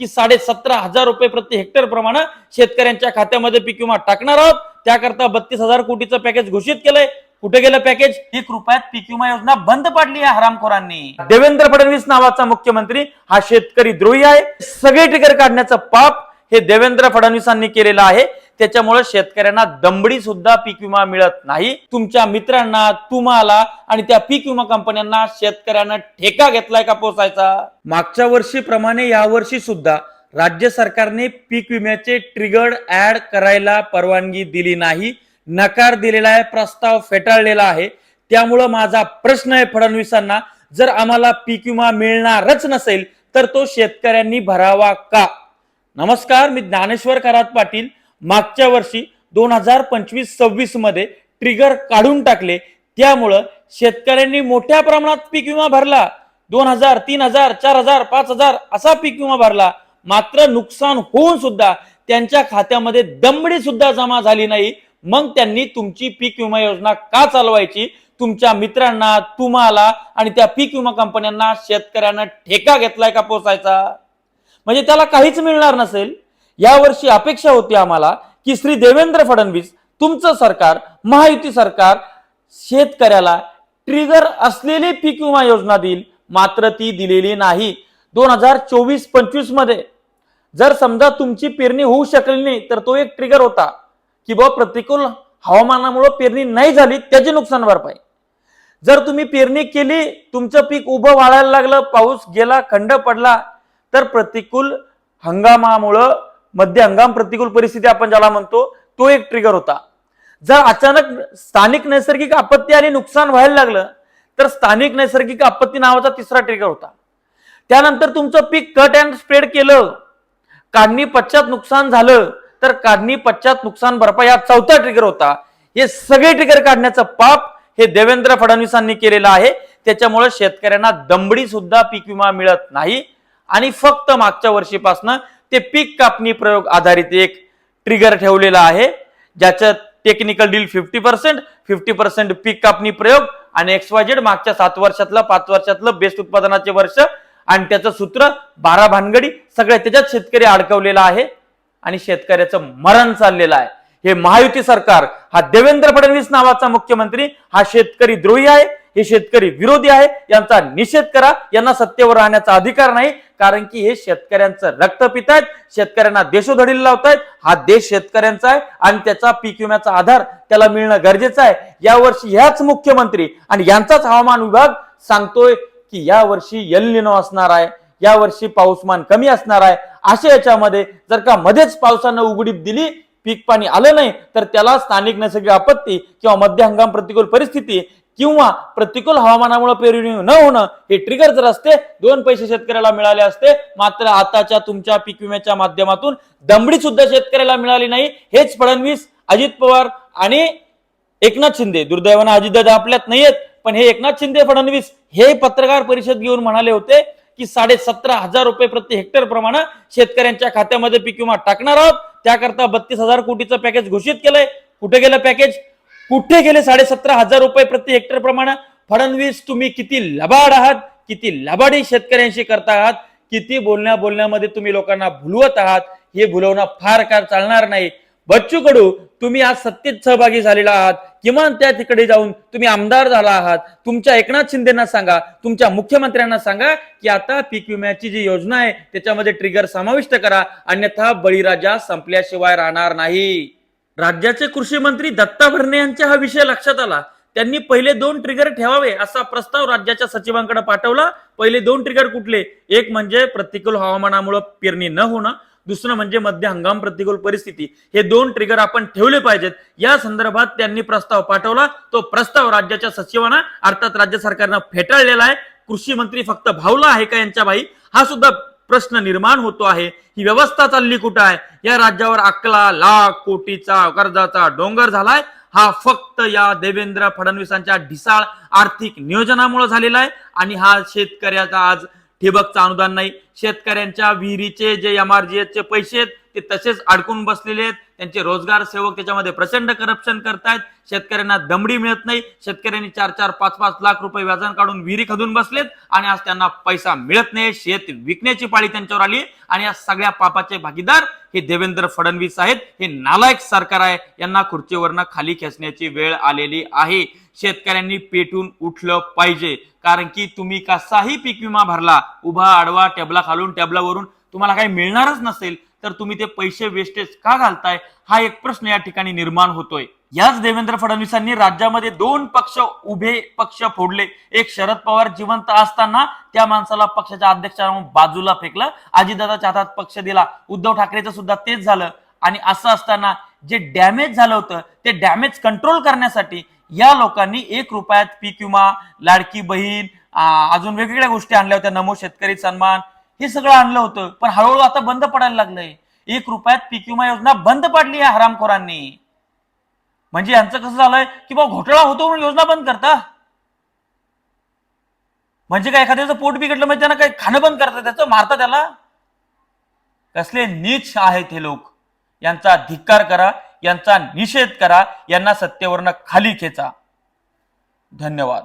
की 17,500 रुपये प्रति हेक्टर प्रमाणे शेतकऱ्यांच्या खात्यामध्ये पीक विमा टाकणार आहोत। त्याकरता 32,000 कोटीचं पॅकेज घोषित केलंय। कुठे गेलं पॅकेज? 1 रुपयात पीक विमा योजना बंद पाडली आहे हरामखोरांनी। देवेंद्र फडणवीस नावाचा मुख्यमंत्री हा शेतकरी द्रोही आहे। सगळे ट्रिगर काढण्याचं पाप हे देवेंद्र फडणवीसांनी केलेलं आहे। त्याच्यामुळे शेतकऱ्यांना दमडी सुद्धा पीक विमा मिळत नाही। तुमच्या मित्रांना, तुम्हाला आणि त्या पीक विमा कंपन्यांना शेतकऱ्यांना ठेका घेतलाय का पोसायचा? मागच्या वर्षीप्रमाणे यावर्षी सुद्धा राज्य सरकारने पीक विम्याचे ट्रिगर्ड ऍड करायला परवानगी दिली नाही, नकार दिलेला आहे, प्रस्ताव फेटाळलेला आहे। त्यामुळे माझा प्रश्न आहे फडणवीसांना, जर आम्हाला पीक विमा मिळणारच नसेल तर तो शेतकऱ्यांनी भरावा का? नमस्कार, मी ज्ञानेश्वर खरात पाटील। मागच्या वर्षी 2025-26 मध्ये ट्रिगर काढून टाकले, त्यामुळे शेतकऱ्यांनी मोठ्या प्रमाणात पीक विमा भरला। 2,000, 3,000, 4,000, 5,000 असा पीक विमा भरला। मात्र नुकसान होऊन सुद्धा त्यांच्या खात्यामध्ये दमडी सुद्धा जमा झाली नाही। मग त्यांनी तुमची पीक विमा योजना का चालवायची? तुमच्या मित्रांना, तुम्हाला आणि त्या पीक विमा कंपन्यांना शेतकऱ्यांना ठेका घेतलाय का पोसायचा? म्हणजे त्याला काहीच मिळणार नसेल। यावर्षी अपेक्षा होती आम्हाला की श्री देवेंद्र फडणवीस, तुमचं सरकार, महायुती सरकार शेतकऱ्याला ट्रिगर असलेली पीक विमा योजना देईल, मात्र ती दिलेली नाही। 2024-25 मध्ये जर समजा तुमची पेरणी होऊ शकली नाही तर तो एक ट्रिगर होता की बाबा प्रतिकूल हवामानामुळे पेरणी नाही झाली त्याची नुकसान भरपाई। जर तुम्ही पेरणी केली, तुमचं पीक उभं वाळायला लागलं, पाऊस गेला, खंड पडला, तर प्रतिकूल हंगामामुळे मध्य हंगाम प्रतिकूल परिस्थिती आपण ज्याला म्हणतो तो एक ट्रिगर होता। जर अचानक स्थानिक नैसर्गिक आपत्ती आली, नुकसान व्हायला लागलं, तर स्थानिक नैसर्गिक आपत्ती नावाचा तिसरा ट्रिगर होता। त्यानंतर तुमचं पीक कट अँड स्प्रेड केलं, काढणी पश्चात नुकसान झालं, तर काढणी पश्चात नुकसान भरपाई हा चौथा ट्रिगर होता। हे सगळे ट्रिगर काढण्याचं पाप हे देवेंद्र फडणवीसांनी केलेलं आहे। त्याच्यामुळे शेतकऱ्यांना दमडी सुद्धा पीक विमा मिळत नाही आणि फक्त मागच्या वर्षीपासून ते पीक कापणी प्रयोग आधारित एक ट्रिगर ठेवलेला आहे, ज्याच्यात टेक्निकल डील 50%, पीक कापणी प्रयोग आणि XYZ मागच्या 7 वर्षातलं 5 वर्षातलं बेस्ट उत्पादनाचे वर्ष आणि त्याचं सूत्र 12 भानगडी सगळ्या त्याच्यात शेतकरी अडकवलेला आहे आणि शेतकऱ्याचं मरण चाललेलं आहे। हे महायुती सरकार, हा देवेंद्र फडणवीस नावाचा मुख्यमंत्री हा शेतकरी द्रोही आहे, हे शेतकरी विरोधी आहे। यांचा निषेध करा। यांना सत्तेवर राहण्याचा अधिकार नाही, कारण की हे शेतकऱ्यांचं रक्त पितायत, शेतकऱ्यांना देशोधडीला लावतायत। हा देश शेतकऱ्यांचा आहे आणि त्याचा पीक विम्याचा आधार त्याला मिळणं गरजेचं आहे। यावर्षी ह्याच मुख्यमंत्री आणि यांचाच हवामान विभाग सांगतोय की यावर्षी एल निनो असणार आहे, यावर्षी पाऊसमान कमी असणार आहे। अशा याच्यामध्ये जर का मध्येच पावसानं उघडीप दिली, पीक पाणी आलं नाही, तर त्याला स्थानिक नैसर्गिक आपत्ती किंवा मध्य हंगाम प्रतिकूल परिस्थिती किंवा प्रतिकूल हवामानामुळे पेरणी न होणं हे ट्रिगर जर असते, 2 पैसे शेतकऱ्याला मिळाले असते। मात्र आताच्या तुमच्या पीक विम्याच्या माध्यमातून दमडी सुद्धा शेतकऱ्याला मिळाली नाही। हेच फडणवीस, अजित पवार आणि एकनाथ शिंदे, दुर्दैवाने अजितदादा आपल्यात नाहीयेत, पण हे एकनाथ शिंदे फडणवीस हे पत्रकार परिषद घेऊन म्हणाले होते की 17,500 रुपये प्रति हेक्टर प्रमाणे शेतकऱ्यांच्या खात्यामध्ये पीक विमा टाकणार आहोत। त्याकरता 32,000 कोटीचं पॅकेज घोषित केलंय। कुठे गेलं पॅकेज? कुठे गेले 17,500 रुपये प्रति हेक्टर प्रमाणे? फडणवीस, तुम्ही किती लबाड आहात, किती लबाडी शेतकऱ्यांशी करता आहात, किती बोलण्यामध्ये तुम्ही लोकांना भुलवत आहात। हे भुलवणं फार काळ चालणार नाही। बच्चू कडू, तुम्ही आज सत्तेत सहभागी झालेला आहात, किमान त्या तिकडे जाऊन तुम्ही आमदार झाला आहात। तुमच्या एकनाथ शिंदेना सांगा, तुमच्या मुख्यमंत्र्यांना सांगा की आता पीक विम्याची जी योजना आहे त्याच्यामध्ये ट्रिगर समाविष्ट करा, अन्यथा बळीराजा संपल्याशिवाय राहणार नाही। राज्याचे कृषी मंत्री दत्ता भरणे यांचा हा विषय लक्षात आला। त्यांनी पहिले 2 ट्रिगर ठेवावे असा प्रस्ताव राज्याच्या सचिवांकडे पाठवला। पहिले 2 ट्रिगर कुठले? एक म्हणजे प्रतिकूल हवामानामुळे पेरणी न होणं, दुसरं म्हणजे मध्य हंगाम प्रतिकूल परिस्थिती। हे 2 ट्रिगर आपण ठेवले पाहिजेत। या संदर्भात त्यांनी प्रस्ताव पाठवला। तो प्रस्ताव राज्याच्या सचिवांना अर्थात राज्य सरकारनं फेटाळलेला आहे। कृषी मंत्री फक्त भावला आहे का यांच्या बाई? हा सुद्धा प्रश्न निर्माण होतो आहे। ही व्यवस्था चालली कुठं आहे? या राज्यावर 11 लाख कोटीचा कर्जाचा डोंगर झालाय। हा फक्त या देवेंद्र फडणवीसांच्या ढिसाळ आर्थिक नियोजनामुळे झालेला आहे आणि हा शेतकऱ्याचा आज ठिबकचं अनुदान नाही, शेतकऱ्यांच्या विहिरीचे जे MRGS चे पैसे आहेत ते तसेच अडकून बसलेले आहेत. त्यांचे रोजगार सेवक त्याच्यामध्ये प्रचंड करप्शन करतायत. शेतकऱ्यांना दमडी मिळत नाही. शेतकऱ्यांनी 4-4, 5-5 लाख रुपये व्याजान काढून विहिरी खदून बसलेत आणि आज त्यांना पैसा मिळत नाही. शेत विकण्याची पाळी त्यांच्यावर आली आणि या सगळ्या पापाचे भागीदार हे देवेंद्र फडणवीस आहेत. हे नालायक सरकार आहे. यांना खुर्चीवरनं खाली खेचण्याची वेळ आलेली आहे. शेतकऱ्यांनी पेटून उठलं पाहिजे, कारण की तुम्ही कसाही पीक विमा भरला, उभा आडवा, टेबला खालून टेबलावरून, तुम्हाला काही मिळणारच नसेल तर तुम्ही ते पैसे वेस्टेज का घालताय, हा एक प्रश्न या ठिकाणी निर्माण होतोय. याच देवेंद्र फडणवीसांनी राज्यामध्ये 2 पक्ष उभे पक्ष फोडले. एक शरद पवार जिवंत असताना त्या माणसाला पक्षाच्या अध्यक्षांना बाजूला फेकलं, अजितदादाच्या हातात पक्ष दिला. उद्धव ठाकरेचं सुद्धा तेच झालं. आणि असं असताना जे डॅमेज झालं होतं ते डॅमेज कंट्रोल करण्यासाठी या लोकांनी 1 रुपयात पीक विमा, लाडकी बहीण, अजून वेगवेगळ्या गोष्टी आणल्या होत्या, नमो शेतकरी सन्मान, हे सगळं आणलं होतं. पण हळूहळू आता बंद पडायला लागलंय. 1 रुपयात पीक विमा योजना बंद पाडली आहे हरामखोरांनी. म्हणजे यांचं कसं झालंय की बाबा घोटाळा होतो म्हणून योजना बंद करता. म्हणजे काय एखाद्याचं पोट बिघडलं म्हणजे त्यांना काही खाणं बंद करता, त्याचं मारता त्याला. कसले नीच आहेत हे लोक. यांचा धिक्कार करा, यांचा निषेध करा, यांना सत्तेवरनं खाली खेचा. धन्यवाद.